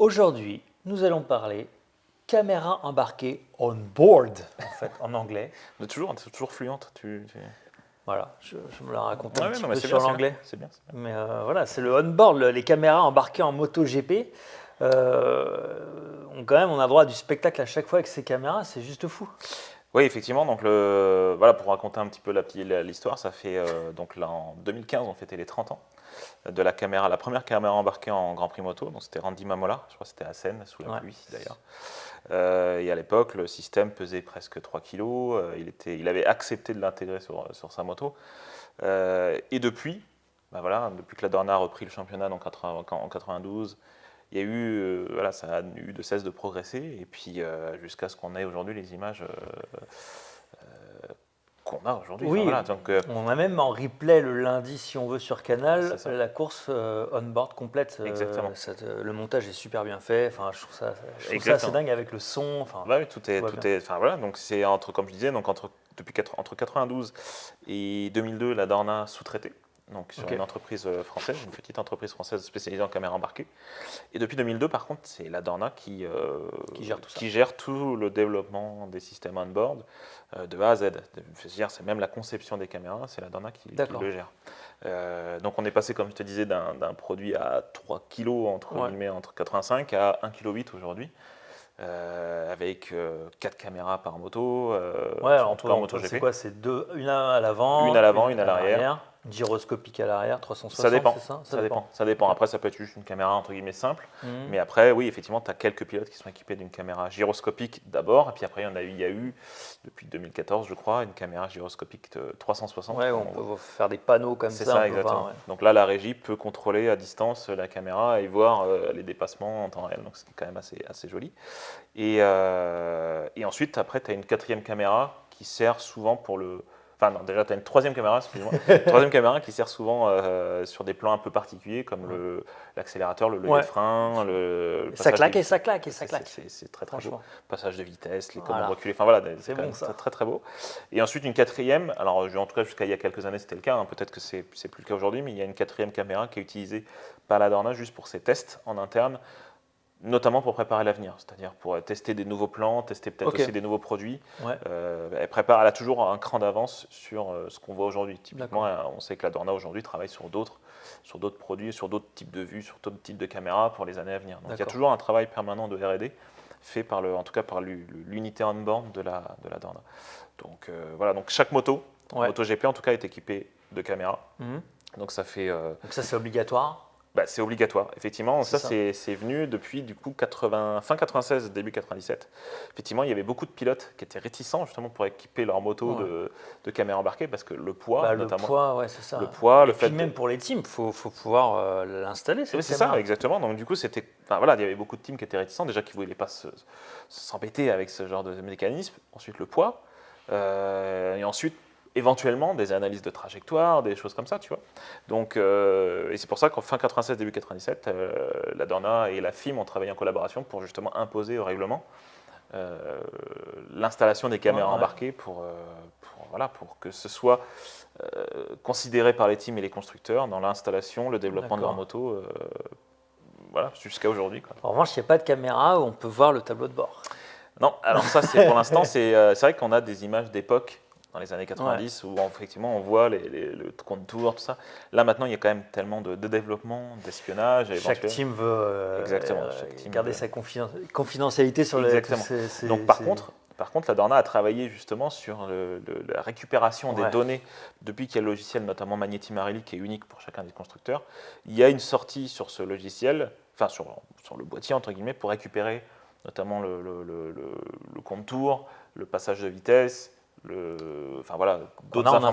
Aujourd'hui, nous allons parler caméra embarquée on board, en fait, en anglais. T'es toujours fluente. Voilà, je me la raconte un Ouais, petit non, mais peu c'est sur bien, c'est bien. l'anglais. C'est bien, c'est bien. Mais voilà, c'est le on-board, les caméras embarquées en MotoGP. Quand même, on a droit à du spectacle à chaque fois avec ces caméras, c'est juste fou. Oui, effectivement. Donc voilà, pour raconter un petit peu l'histoire, ça fait donc là en 2015, on fêtait les 30 ans de la première caméra embarquée en Grand Prix moto. Donc c'était Randy Mamola, je crois que c'était à Seine, sous la Ouais, pluie c'est d'ailleurs. Et à l'époque, le système pesait presque 3 kilos. Il avait accepté de l'intégrer sur sa moto. Et depuis, bah voilà, depuis que la Dorna a repris le championnat donc en 92, il y a eu, voilà, ça a eu de cesse de progresser. Et puis jusqu'à ce qu'on ait aujourd'hui les images qu'on a aujourd'hui. Enfin, Oui, voilà, donc, on a même en replay le lundi, si on veut, sur Canal, c'est ça. la course on-board complète. Exactement. Le montage est super bien fait. Enfin, je trouve ça assez Exactement. dingue avec le son. Enfin, Bah oui, tout tout est, va bien. tout est, enfin voilà, donc c'est comme je disais, donc entre 92 et 2002, la Dorna sous-traitée, donc sur Ok. une entreprise française, une petite entreprise française spécialisée en caméra embarquée. Et depuis 2002, par contre, c'est la Dorna Qui gère tout ça. qui gère tout le développement des systèmes on-board de A à Z. C'est-à-dire, c'est même la conception des caméras, c'est la Dorna qui D'accord. le gère. Donc on est passé, comme je te disais, d'un produit à 3 kg entre Ouais. guillemets, entre 85 à 1,8 kg aujourd'hui. Avec 4 caméras par moto, Ouais, en tout cas en c'est MotoGP. quoi? C'est deux, une à Une à l'avant, l'avant, une une à à l'arrière. l'arrière, une gyroscopique à l'arrière, Ça 360, dépend, c'est ça? Ça ça dépend, dépend. ça dépend. Ok. Après, ça peut être juste une caméra entre guillemets simple, Mhm. mais après, oui, effectivement, tu as quelques pilotes qui sont équipés d'une caméra gyroscopique d'abord, et puis après, il y a eu, depuis 2014, je crois, une caméra gyroscopique de 360. Ouais, on peut faire des panneaux comme C'est ça, on ça, peut voir. exactement. Ouais. Donc là, la régie peut contrôler à distance la caméra et voir les dépassements en temps réel, donc c'est quand même assez joli. Et ensuite, après, tu as une quatrième caméra qui sert souvent pour le. Enfin, non, déjà, tu as une troisième caméra, excuse-moi. Troisième caméra qui sert souvent sur des plans un peu particuliers comme Ouais. l'accélérateur, le levier de Ouais. frein, le Et ça passage de claque et vitesse. ça claque et ça C'est claque. très très beau. Franchement. Passage de vitesse, les commandes Voilà. reculées. Enfin voilà, c'est C'est quand bon même ça. très très beau. Et ensuite, une quatrième. Alors, en tout cas, jusqu'à il y a quelques années, c'était le cas. Hein, peut-être que c'est plus le cas aujourd'hui, mais il y a une quatrième caméra qui est utilisée par la Dorna juste pour ses tests en interne, notamment pour préparer l'avenir, c'est-à-dire pour tester des nouveaux plans, tester peut-être Ok. aussi des nouveaux produits. Ouais. Elle a toujours un cran d'avance sur ce qu'on voit aujourd'hui. Typiquement, D'accord. on sait que la Dorna aujourd'hui travaille sur d'autres produits, sur d'autres types de vues, sur d'autres types de caméras pour les années à venir. Donc il y a D'accord. toujours un travail permanent de R&D fait en tout cas par l'unité on-board de la Dorna. Donc voilà, donc chaque moto, Ouais. MotoGP en tout cas, est équipée de caméras. Mhm. Donc ça fait Donc ça, c'est obligatoire. c'est obligatoire, effectivement. C'est Ça, ça. c'est venu depuis du coup fin 96, début 97. Effectivement, il y avait beaucoup de pilotes qui étaient réticents justement pour équiper leur moto Ouais. de caméra embarquée parce que le poids, Bah, le notamment, poids, ouais, c'est le ça. poids, Et le puis fait de. même pour les teams, faut pouvoir l'installer, Oui, cette c'est ça, caméra. exactement. Donc du coup, enfin, voilà, il y avait beaucoup de teams qui étaient réticents, déjà qui ne voulaient pas s'embêter avec ce genre de mécanisme. Ensuite, le poids. Et ensuite, éventuellement, des analyses de trajectoire, des choses comme ça, tu vois. Donc, et c'est pour ça qu'en fin 96, début 97, la Dorna et la FIM ont travaillé en collaboration pour justement imposer au règlement l'installation des Ouais, caméras ouais. embarquées voilà, pour que ce soit considéré par les teams et les constructeurs dans l'installation, le développement de leur D'accord. moto, voilà, jusqu'à aujourd'hui, quoi. En revanche, il n'y a pas de caméra où on peut voir le tableau de bord. Non, alors ça, pour l'instant, c'est vrai qu'on a des images d'époque dans les années Ouais. 90 où effectivement on voit le contour, tout ça. Là maintenant, il y a quand même tellement de développement, d'espionnage, Chaque éventuel. team veut Exactement, chaque team garder veut. sa confidentialité sur tous Exactement. Donc ces- par contre, la Dorna a travaillé justement sur la récupération des Ouais, données depuis qu'il y a le logiciel, notamment Magneti Marelli, qui est unique pour chacun des constructeurs. Il y a une sortie sur ce logiciel, enfin sur le boîtier entre guillemets, pour récupérer notamment le contour, le passage de vitesse, enfin voilà, qu'on a d'autres en informations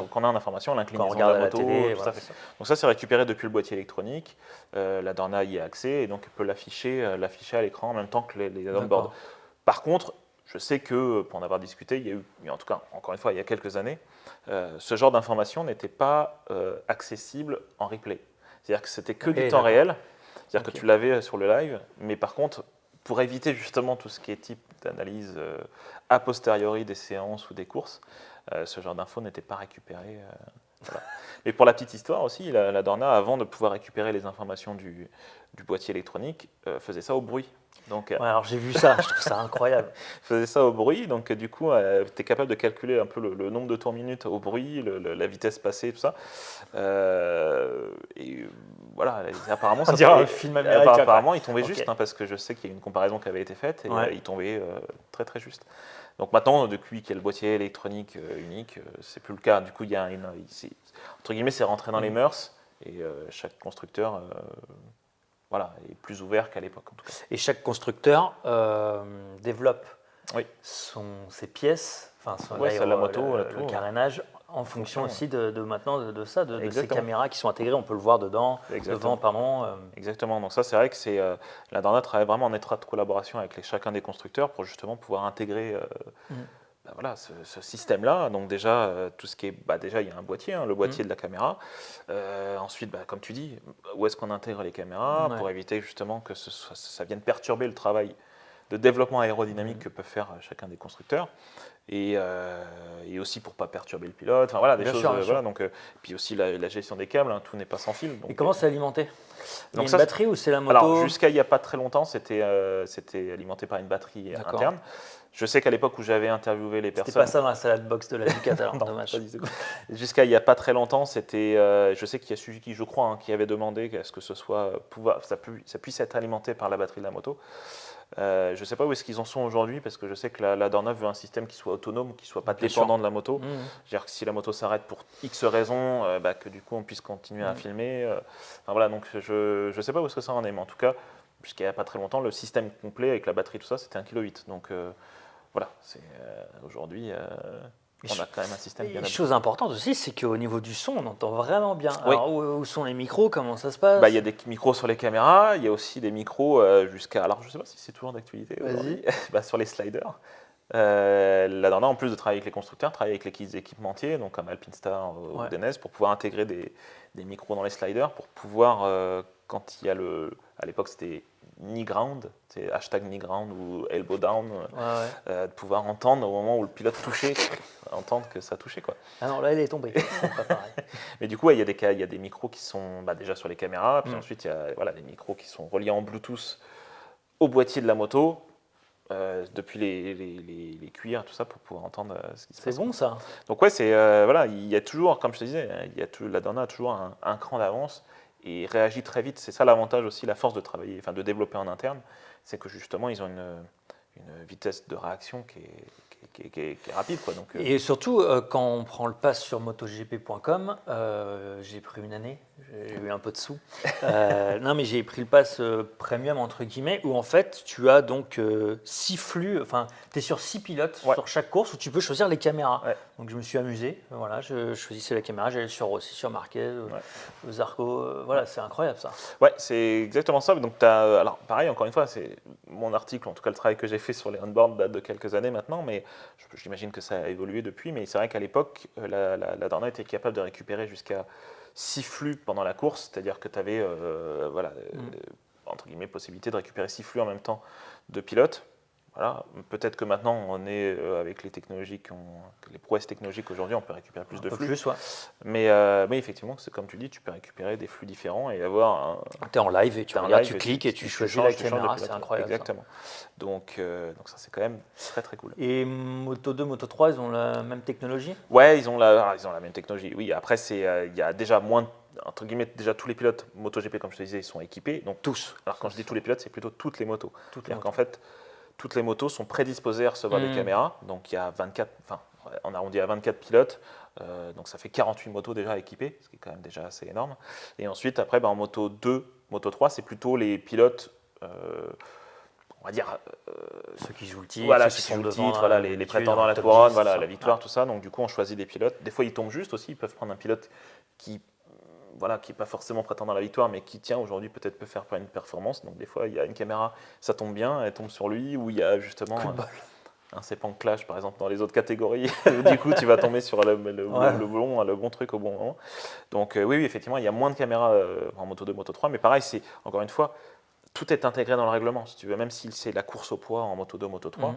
information. qu'on a en information, Quand on l'inclinaison de regarde la à la moto, télé, tout ça voilà, fait. c'est ça. Donc ça, c'est récupéré depuis le boîtier électronique. La Dorna y a accès et donc elle peut l'afficher à l'écran en même temps que les on-board. D'accord. Par contre, je sais que, pour en avoir discuté, il y a eu, en tout cas, encore une fois, il y a quelques années, ce genre d'information n'était pas accessible en replay. C'est-à-dire que c'était que du Oui, temps d'accord. réel, c'est-à-dire que Ok. tu l'avais sur le live, mais par contre, pour éviter justement tout ce qui est type d'analyse a posteriori des séances ou des courses, ce genre d'infos n'était pas récupéré Voilà. Mais pour la petite histoire aussi, la Dorna, avant de pouvoir récupérer les informations du boîtier électronique, faisait ça au bruit. Donc, Ouais, alors j'ai vu ça, je trouve ça incroyable. faisait ça au bruit, donc du coup, tu es capable de calculer un peu le nombre de tours minutes au bruit, la vitesse passée, tout ça. Et voilà, apparemment, On dirait un film américain, quoi. apparemment, il tombait Ok. juste, hein, parce que je sais qu'il y a une comparaison qui avait été faite, et Ouais. il tombait très très juste. Donc maintenant, depuis qu'il y a le boîtier électronique unique, c'est plus le cas. Du coup, il y a entre guillemets, c'est rentré dans les mœurs, et chaque constructeur voilà, est plus ouvert qu'à l'époque, en tout cas. Et chaque constructeur développe Oui. ses pièces, enfin Ouais, ça, la moto, le tout, carénage, en fonction aussi de maintenant de ça, de ces Exactement. caméras qui sont intégrées. On peut le voir dedans, Exactement. devant, pardon. Exactement. Donc ça, c'est vrai que la Dorna travaille vraiment en étroite collaboration avec chacun des constructeurs pour justement pouvoir intégrer voilà, ce système-là. Donc déjà, tout ce qui est, déjà il y a un boîtier, hein, le boîtier de la caméra. Ensuite, comme tu dis, où est-ce qu'on intègre les caméras pour éviter justement que ça vienne perturber le travail de développement aérodynamique que peuvent faire chacun des constructeurs. Et aussi pour ne pas perturber le pilote. Enfin voilà, des Bien choses. sûr, bien sûr. Voilà, donc, puis aussi la gestion des câbles, hein, tout n'est pas sans fil. Donc, Et comment c'est alimenté? Il y a une ça, batterie ou c'est la moto? alors, jusqu'à il n'y a pas très longtemps, c'était alimenté par une batterie interne. Je sais qu'à l'époque où j'avais interviewé les personnes. C'était pas ça dans la salade box de la Ducat, alors Non, dommage. pas du tout. Jusqu'à il n'y a pas très longtemps, c'était. Je sais qu'il y a Suzuki, je crois, hein, qui avait demandé à ce que ce soit ça puisse être alimenté par la batterie de la moto. Je ne sais pas où est-ce qu'ils en sont aujourd'hui, parce que je sais que la Dorna veut un système qui soit autonome, qui ne soit pas dépendant de la moto. C'est-à-dire que si la moto s'arrête pour X raisons, que du coup on puisse continuer à filmer. Enfin, voilà, donc je ne sais pas où est-ce que ça en est, mais en tout cas, jusqu'à il n'y a pas très longtemps, le système complet avec la batterie, tout ça, c'était 1,8 kg. Donc voilà, aujourd'hui, on a quand même un système bien Une adapté. chose importante aussi, c'est qu'au niveau du son, on entend vraiment bien. Oui. Alors, où sont les micros? Comment ça se passe? Il y a des micros sur les caméras, il y a aussi des micros jusqu'à. Alors, je ne sais pas si c'est toujours d'actualité aujourd'hui, sur les sliders. La Dorna, en plus de travailler avec les constructeurs, travaille avec les équipementiers, donc comme Alpinestar ou Denez, pour pouvoir intégrer des micros dans les sliders, pour pouvoir, quand il y a à l'époque c'était knee ground, c'est hashtag knee ground ou elbow down, de pouvoir entendre au moment où le pilote touchait, entendre que ça touchait, quoi. Ah non, là il est tombé, c'est pas pareil. Mais du coup, il y a des micros qui sont déjà sur les caméras, puis ensuite il y a des micros qui sont reliés en Bluetooth au boîtier de la moto, depuis les cuirs, tout ça, pour pouvoir entendre ce qui se passe. C'est bon ça. Donc ouais, il y a toujours, comme je te disais, la Dorna a toujours un cran d'avance et réagit très vite. C'est ça l'avantage aussi, la force de travailler, enfin de développer en interne, c'est que justement ils ont une vitesse de réaction qui est rapide, quoi. Donc, Et surtout, quand on prend le pass sur motogp.com, j'ai pris une année, j'ai eu un peu de sous. Non, mais j'ai pris le pass premium, entre guillemets, où en fait, tu as donc 6 flux, enfin, tu es sur 6 pilotes sur chaque course où tu peux choisir les caméras. Donc, je me suis amusé, voilà, je choisissais la caméra, j'allais sur Rossi, sur Marquez, Zarco, voilà, c'est incroyable ça. Ouais, c'est exactement ça. Donc, alors, pareil, encore une fois, c'est mon article, en tout cas le travail que j'ai fait sur les on-board date de quelques années maintenant, mais j'imagine que ça a évolué depuis. Mais c'est vrai qu'à l'époque, la Dorna était capable de récupérer jusqu'à 6 flux pendant la course, c'est-à-dire que tu avais, entre guillemets, possibilité de récupérer 6 flux en même temps de pilotes. Voilà. Peut-être que maintenant, on est avec les technologies les prouesses technologiques aujourd'hui, on peut récupérer plus de flux. Mais effectivement, c'est comme tu dis, tu peux récupérer des flux différents et avoir tu es en live et tu regardes, tu cliques et tu choisis la caméra, c'est incroyable. Exactement. Donc ça, c'est quand même très très cool. Et Moto 2, Moto 3, ils ont la même technologie? Ouais, ils ont la même technologie. Oui, après, il y a déjà moins entre guillemets, déjà tous les pilotes MotoGP, comme je te disais, ils sont équipés. Donc tous. Alors quand je dis tous les pilotes, c'est plutôt toutes les motos. C'est-à-dire qu'en fait, toutes les motos sont prédisposées à recevoir des caméras. Donc il y a 24, enfin on arrondit à 24 pilotes, donc ça fait 48 motos déjà équipées, ce qui est quand même déjà assez énorme. Et ensuite, après, en Moto 2, Moto 3, c'est plutôt les pilotes, on va dire... ceux qui jouent le titre, voilà, ceux qui jouent le titre, voilà, les prétendants à la couronne, voilà, la victoire, tout ça. Donc du coup, on choisit des pilotes. Des fois, ils tombent juste aussi, ils peuvent prendre un pilote qui... Voilà, qui n'est pas forcément prétendant à la victoire, mais qui, tiens, aujourd'hui, peut-être peut faire une performance. Donc, des fois, il y a une caméra, ça tombe bien, elle tombe sur lui, ou il y a justement un Sepang Clash, par exemple, dans les autres catégories. Du coup, tu vas tomber sur le bon truc au bon moment. Donc, oui, effectivement, il y a moins de caméras en Moto 2, Moto 3, mais pareil, c'est, encore une fois, tout est intégré dans le règlement, si tu veux, même si c'est la course au poids en Moto2, Moto3.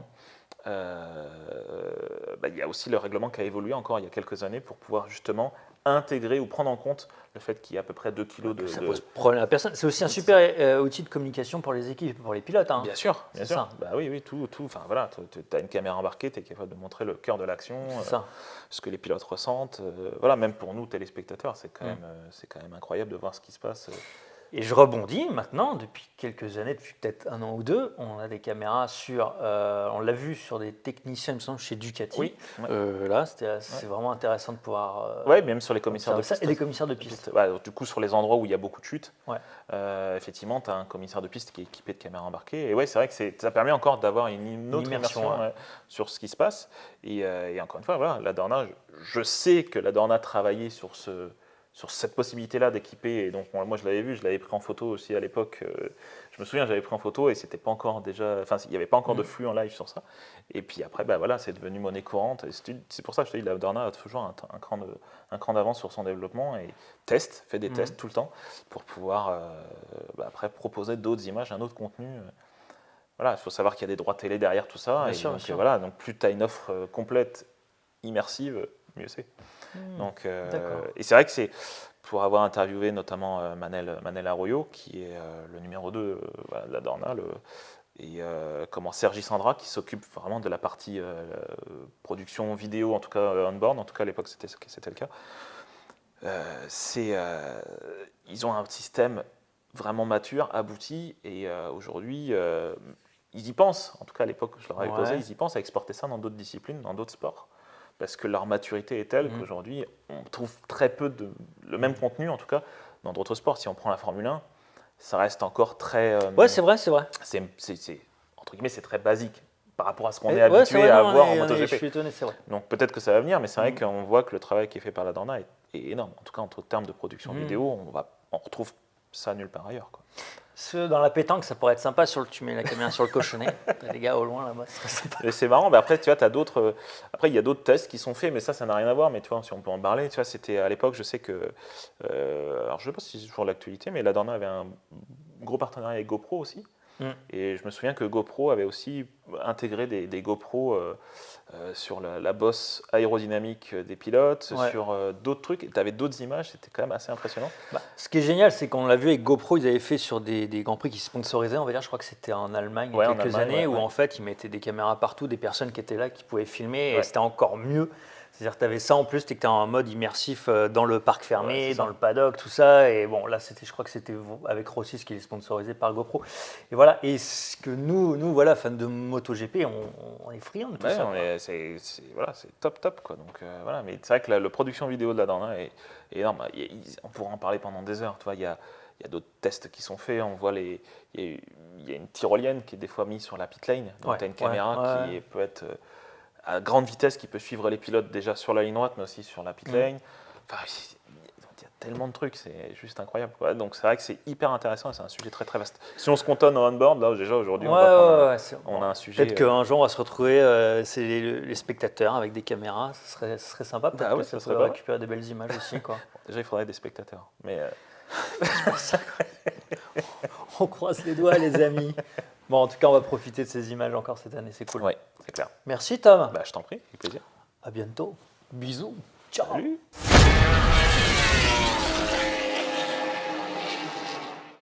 Il y a aussi le règlement qui a évolué encore il y a quelques années pour pouvoir justement intégrer ou prendre en compte le fait qu'il y a à peu près 2 kilos de... Ça pose problème à personne. C'est aussi un super outil de communication pour les équipes, pour les pilotes. Hein. Bien sûr, bien sûr. Ça. Bah oui, tout. Enfin voilà, tu as une caméra embarquée, tu es capable de montrer le cœur de l'action, ce que les pilotes ressentent. Voilà, même pour nous téléspectateurs, c'est quand même incroyable de voir ce qui se passe. Et je rebondis maintenant, depuis quelques années, depuis peut-être 1 an ou 2, on a des caméras sur, on l'a vu sur des techniciens, il me semble, chez Ducati. Oui. Là, c'est vraiment intéressant de pouvoir... Oui, même sur les commissaires de piste. Et les commissaires de piste. Du coup, sur les endroits où il y a beaucoup de chutes, ouais. Effectivement, tu as un commissaire de piste qui est équipé de caméras embarquées. Et ouais, c'est vrai que ça permet encore d'avoir une autre immersion sur ce qui se passe. Et encore une fois, voilà, la Dorna, je sais que la Dorna travaillait sur cette possibilité-là d'équiper. Et donc, moi, je l'avais vu, je l'avais pris en photo aussi à l'époque. Je me souviens, j'avais pris en photo et c'était pas encore déjà. Enfin, il n'y avait pas encore de flux en live sur ça. Et puis après, voilà, c'est devenu monnaie courante. Et c'est pour ça que je te dis, la Dorna a toujours un cran d'avance sur son développement et fait des tests tout le temps pour pouvoir après proposer d'autres images, un autre contenu. Voilà, il faut savoir qu'il y a des droits télé derrière tout ça. Bien et sûr, donc, bien sûr. voilà, donc plus tu as une offre complète, immersive, mieux c'est. Donc, et c'est vrai que c'est pour avoir interviewé notamment Manel Arroyo, qui est le numéro 2 de la Dorna, et Sergi Sandra, qui s'occupe vraiment de la partie production vidéo, en tout cas on-board, en tout cas à l'époque c'était le cas. Ils ont un système vraiment mature, abouti, et aujourd'hui, ils y pensent, en tout cas à l'époque je leur avais posé, ils y pensent à exporter ça dans d'autres disciplines, dans d'autres sports. Parce que leur maturité est telle qu'aujourd'hui, on trouve très peu le même contenu, en tout cas, dans d'autres sports. Si on prend la Formule 1, ça reste encore très... ouais, c'est vrai. Entre guillemets, c'est très basique par rapport à ce qu'on est habitué à voir en MotoGP. Je suis étonné, c'est vrai. Donc peut-être que ça va venir, mais c'est vrai qu'on voit que le travail qui est fait par la Dorna est énorme. En tout cas, en termes de production vidéo, on retrouve ça nulle part ailleurs, quoi. Dans la pétanque, ça pourrait être sympa, tu mets la caméra sur le cochonnet, t'as les gars au loin là-bas, c'est sympa. Et c'est marrant, mais après, tu vois, t'as d'autres. Après, il y a d'autres tests qui sont faits, mais ça n'a rien à voir. Mais tu vois, si on peut en parler, tu vois, c'était à l'époque, je sais que. Alors, je ne sais pas si c'est toujours l'actualité, mais la Dorna avait un gros partenariat avec GoPro aussi. Et je me souviens que GoPro avait aussi intégré des GoPro sur la bosse aérodynamique des pilotes, sur d'autres trucs. Et tu avais d'autres images, c'était quand même assez impressionnant. Ce qui est génial, c'est qu'on l'a vu avec GoPro, ils avaient fait sur des Grands Prix qui sponsorisaient, on va dire, je crois que c'était en Allemagne il y a quelques années, où en fait ils mettaient des caméras partout, des personnes qui étaient là, qui pouvaient filmer, et c'était encore mieux. C'est-à-dire que tu avais ça en plus, tu étais en mode immersif dans le parc fermé, dans le paddock, tout ça. Et bon, là, je crois que c'était avec Rossi, qui est sponsorisé par GoPro. Et voilà, et ce que nous voilà, fans de MotoGP, on est friands de tout ça. C'est top, quoi. Donc, voilà. Mais c'est vrai que la production vidéo de la Dorna est énorme. On pourra en parler pendant des heures. Tu vois, il y a d'autres tests qui sont faits. On voit il y a une tyrolienne qui est des fois mise sur la pit lane. Donc, tu as une caméra qui peut être à grande vitesse, qui peut suivre les pilotes déjà sur la ligne droite, mais aussi sur la pit lane. Enfin, il y a tellement de trucs, c'est juste incroyable, quoi. Donc c'est vrai que c'est hyper intéressant et c'est un sujet très très vaste. Si on se cantonne au on-board, là déjà aujourd'hui, on a un sujet. Peut-être qu'un jour on va se retrouver, c'est les spectateurs avec des caméras, ce serait sympa. Peut-être que ça serait récupérer des belles images aussi, quoi. Déjà, il faudrait des spectateurs, mais. On croise les doigts, les amis. Bon, en tout cas, on va profiter de ces images encore cette année, c'est cool. Oui, c'est clair. Merci Tom. Je t'en prie, avec plaisir. À bientôt. Bisous. Ciao. Salut.